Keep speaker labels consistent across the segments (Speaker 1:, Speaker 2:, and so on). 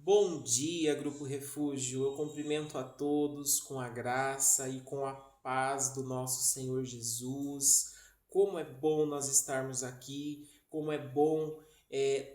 Speaker 1: Bom dia, Grupo Refúgio. Eu cumprimento a todos com a graça e com a paz do nosso Senhor Jesus. Como é bom nós estarmos aqui, como é bom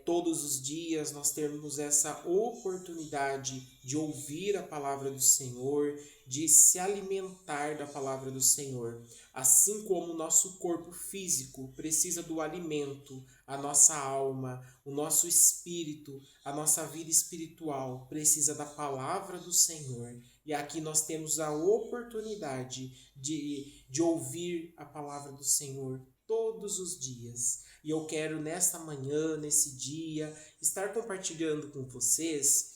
Speaker 1: todos os dias nós termos essa oportunidade de ouvir a palavra do Senhor, de se alimentar da palavra do Senhor. Assim como o nosso corpo físico precisa do alimento, a nossa alma, o nosso espírito, a nossa vida espiritual precisa da palavra do Senhor. E aqui nós temos a oportunidade de ouvir a palavra do Senhor todos os dias. E eu quero nesta manhã, nesse dia, estar compartilhando com vocês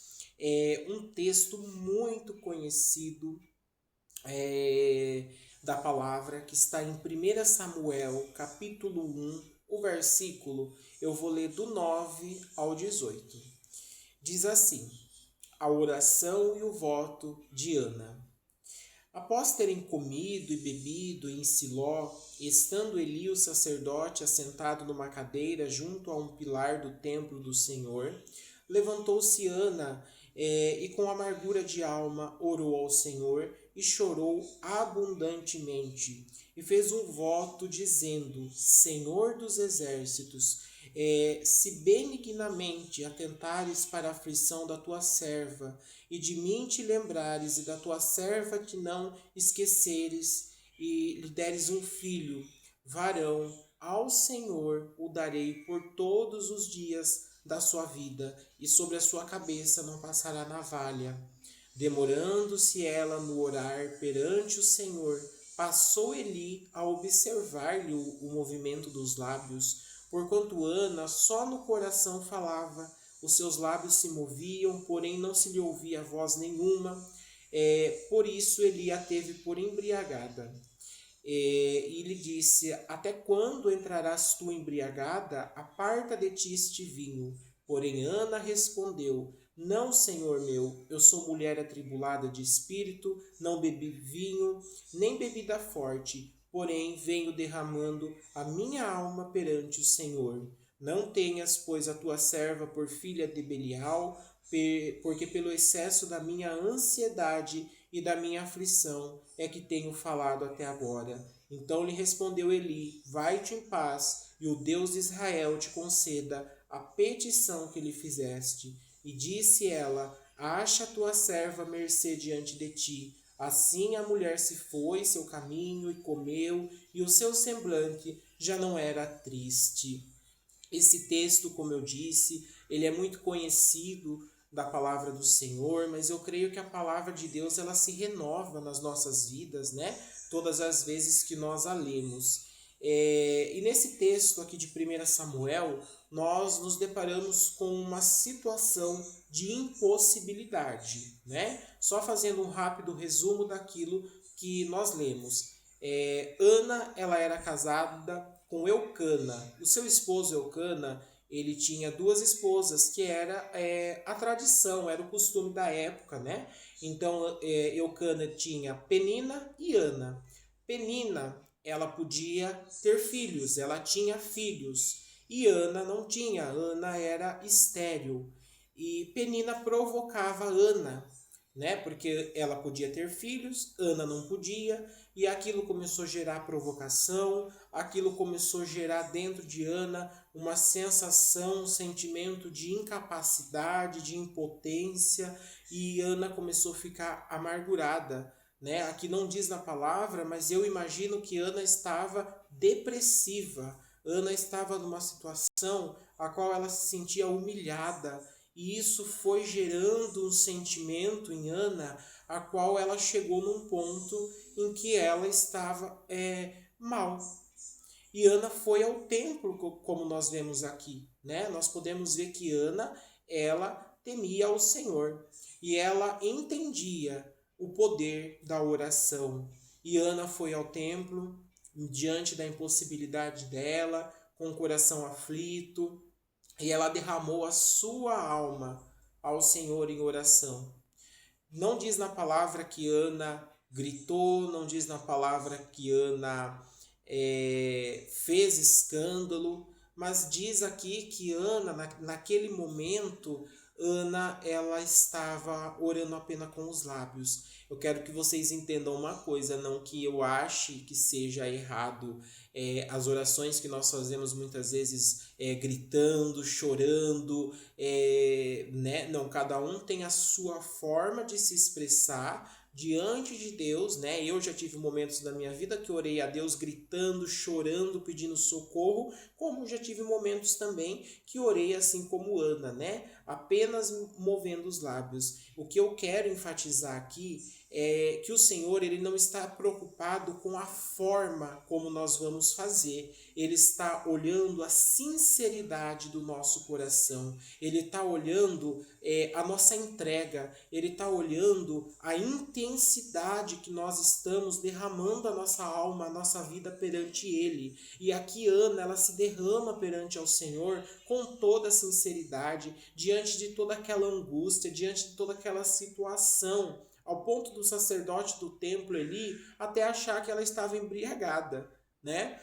Speaker 1: um texto muito conhecido da palavra que está em 1 Samuel, capítulo 1, o versículo, eu vou ler do 9 ao 18. Diz assim: a oração e o voto de Ana. Após terem comido e bebido em Siló, estando Eli o sacerdote assentado numa cadeira junto a um pilar do templo do Senhor, levantou-se Ana e com amargura de alma orou ao Senhor e chorou abundantemente e fez um voto dizendo: Senhor dos exércitos, se benignamente atentares para a aflição da tua serva, e de mim te lembrares, e da tua serva te não esqueceres, e lhe deres um filho, varão, ao Senhor o darei por todos os dias da sua vida, e sobre a sua cabeça não passará navalha. Demorando-se ela no orar perante o Senhor, passou Eli a observar-lhe o movimento dos lábios, porquanto Ana só no coração falava, os seus lábios se moviam, porém não se lhe ouvia voz nenhuma. Por isso Eli a teve por embriagada. E lhe disse: até quando entrarás tu embriagada? Aparta de ti este vinho. Porém Ana respondeu: não, Senhor meu, eu sou mulher atribulada de espírito, não bebi vinho, nem bebida forte, porém venho derramando a minha alma perante o Senhor. Não tenhas, pois, a tua serva por filha de Belial, porque pelo excesso da minha ansiedade e da minha aflição é que tenho falado até agora. Então lhe respondeu Eli: vai-te em paz, e o Deus de Israel te conceda a petição que lhe fizeste. E disse ela: acha a tua serva mercê diante de ti. Assim a mulher se foi seu caminho e comeu, e o seu semblante já não era triste. Esse texto, como eu disse, ele é muito conhecido da palavra do Senhor, mas eu creio que a palavra de Deus ela se renova nas nossas vidas, né? Todas as vezes que nós a lemos. E nesse texto aqui de 1 Samuel, nós nos deparamos com uma situação de impossibilidade, né? Só fazendo um rápido resumo daquilo que nós lemos. Ana, ela era casada com Eucana. O seu esposo Eucana, ele tinha duas esposas, que era a tradição, era o costume da época, né? Então, Eucana tinha Penina e Ana. Penina, ela podia ter filhos, ela tinha filhos. E Ana não tinha, Ana era estéril. E Penina provocava Ana, né? Porque ela podia ter filhos, Ana não podia, e aquilo começou a gerar provocação, aquilo começou a gerar dentro de Ana uma sensação, um sentimento de incapacidade, de impotência, e Ana começou a ficar amargurada, né? Aqui não diz na palavra, mas eu imagino que Ana estava depressiva. Ana estava numa situação a qual ela se sentia humilhada, e isso foi gerando um sentimento em Ana, a qual ela chegou num ponto em que ela estava mal. E Ana foi ao templo, como nós vemos aqui, né? Nós podemos ver que Ana, ela temia ao Senhor e ela entendia o poder da oração. E Ana foi ao templo diante da impossibilidade dela, com o coração aflito, e ela derramou a sua alma ao Senhor em oração. Não diz na palavra que Ana gritou, não diz na palavra que Ana fez escândalo, mas diz aqui que Ana, naquele momento, Ana, ela estava orando apenas com os lábios. Eu quero que vocês entendam uma coisa, não que eu ache que seja errado as orações que nós fazemos muitas vezes gritando, chorando, né? Não, cada um tem a sua forma de se expressar diante de Deus, né? Eu já tive momentos da minha vida que orei a Deus gritando, chorando, pedindo socorro, como já tive momentos também que orei assim como Ana, né? Apenas movendo os lábios. O que eu quero enfatizar aqui é que o Senhor, ele não está preocupado com a forma como nós vamos fazer. Ele está olhando a sinceridade do nosso coração. Ele está olhando a nossa entrega. Ele está olhando a intensidade que nós estamos derramando a nossa alma, a nossa vida perante Ele. E aqui Ana, ela se derrama perante ao Senhor com toda a sinceridade, diante de toda aquela angústia, diante de toda aquela situação, ao ponto do sacerdote do templo Eli até achar que ela estava embriagada, né?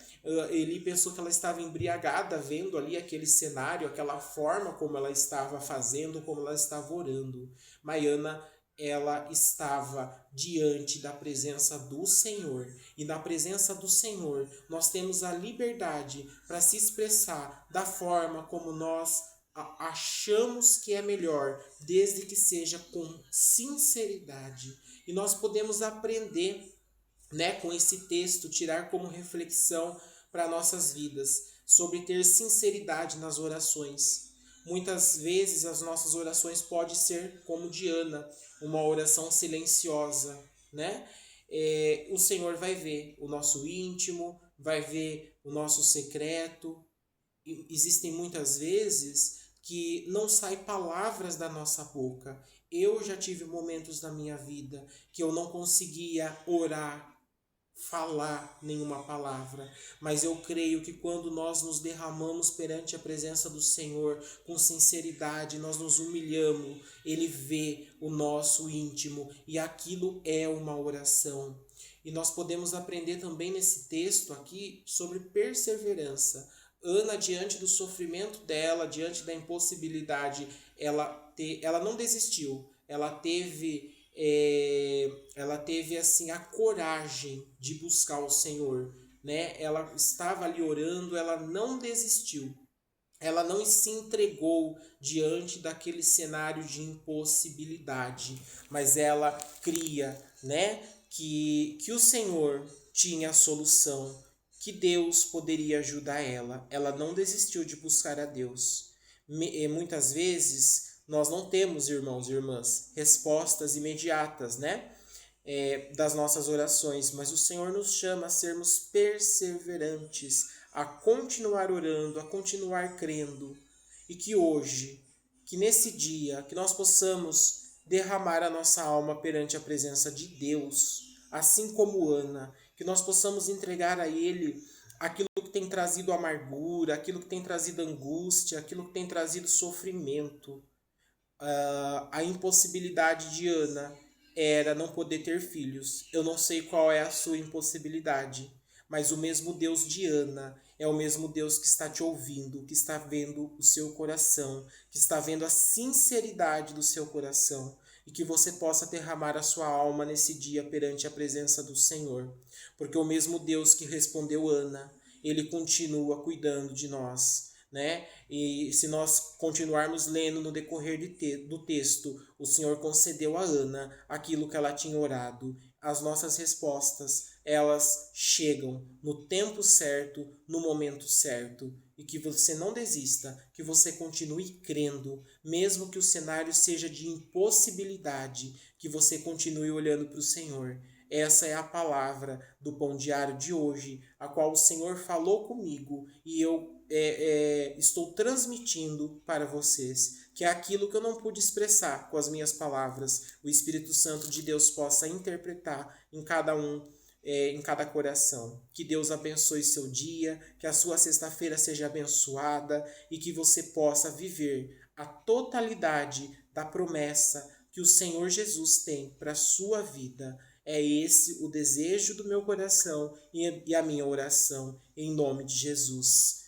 Speaker 1: Eli pensou que ela estava embriagada vendo ali aquele cenário, aquela forma como ela estava fazendo, como ela estava orando. Mas Ana, ela estava diante da presença do Senhor. E na presença do Senhor, nós temos a liberdade para se expressar da forma como nós achamos que é melhor, desde que seja com sinceridade. E nós podemos aprender, né, com esse texto, tirar como reflexão para nossas vidas sobre ter sinceridade nas orações. Muitas vezes as nossas orações podem ser como de Ana, uma oração silenciosa, né? O Senhor vai ver o nosso íntimo, vai ver o nosso secreto. Existem muitas vezes que não saem palavras da nossa boca. Eu já tive momentos na minha vida que eu não conseguia orar, falar nenhuma palavra, mas eu creio que quando nós nos derramamos perante a presença do Senhor com sinceridade, nós nos humilhamos, Ele vê o nosso íntimo e aquilo é uma oração. E nós podemos aprender também nesse texto aqui sobre perseverança. Ana, diante do sofrimento dela, diante da impossibilidade, ela não desistiu, ela teve assim a coragem de buscar o Senhor, né? Ela estava ali orando, ela não desistiu. Ela não se entregou diante daquele cenário de impossibilidade, mas ela cria, né, que o Senhor tinha a solução, que Deus poderia ajudar ela. Ela não desistiu de buscar a Deus. Muitas vezes nós não temos, irmãos e irmãs, respostas imediatas, né? Das nossas orações, mas o Senhor nos chama a sermos perseverantes, a continuar orando, a continuar crendo, e que hoje, que nesse dia, que nós possamos derramar a nossa alma perante a presença de Deus, assim como Ana, que nós possamos entregar a Ele aquilo que tem trazido amargura, aquilo que tem trazido angústia, aquilo que tem trazido sofrimento. A impossibilidade de Ana era não poder ter filhos. Eu não sei qual é a sua impossibilidade, mas o mesmo Deus de Ana é o mesmo Deus que está te ouvindo, que está vendo o seu coração, que está vendo a sinceridade do seu coração, e que você possa derramar a sua alma nesse dia perante a presença do Senhor. Porque o mesmo Deus que respondeu Ana, ele continua cuidando de nós, né? E se nós continuarmos lendo no decorrer do texto, o Senhor concedeu a Ana aquilo que ela tinha orado. As nossas respostas, elas chegam no tempo certo, no momento certo. E que você não desista, que você continue crendo, mesmo que o cenário seja de impossibilidade, que você continue olhando para o Senhor. Essa é a palavra do Pão Diário de hoje, a qual o Senhor falou comigo e eu estou transmitindo para vocês, que é aquilo que eu não pude expressar com as minhas palavras, o Espírito Santo de Deus possa interpretar em cada um, em cada coração. Que Deus abençoe seu dia, que a sua sexta-feira seja abençoada e que você possa viver a totalidade da promessa que o Senhor Jesus tem para a sua vida. É esse o desejo do meu coração e a minha oração, em nome de Jesus.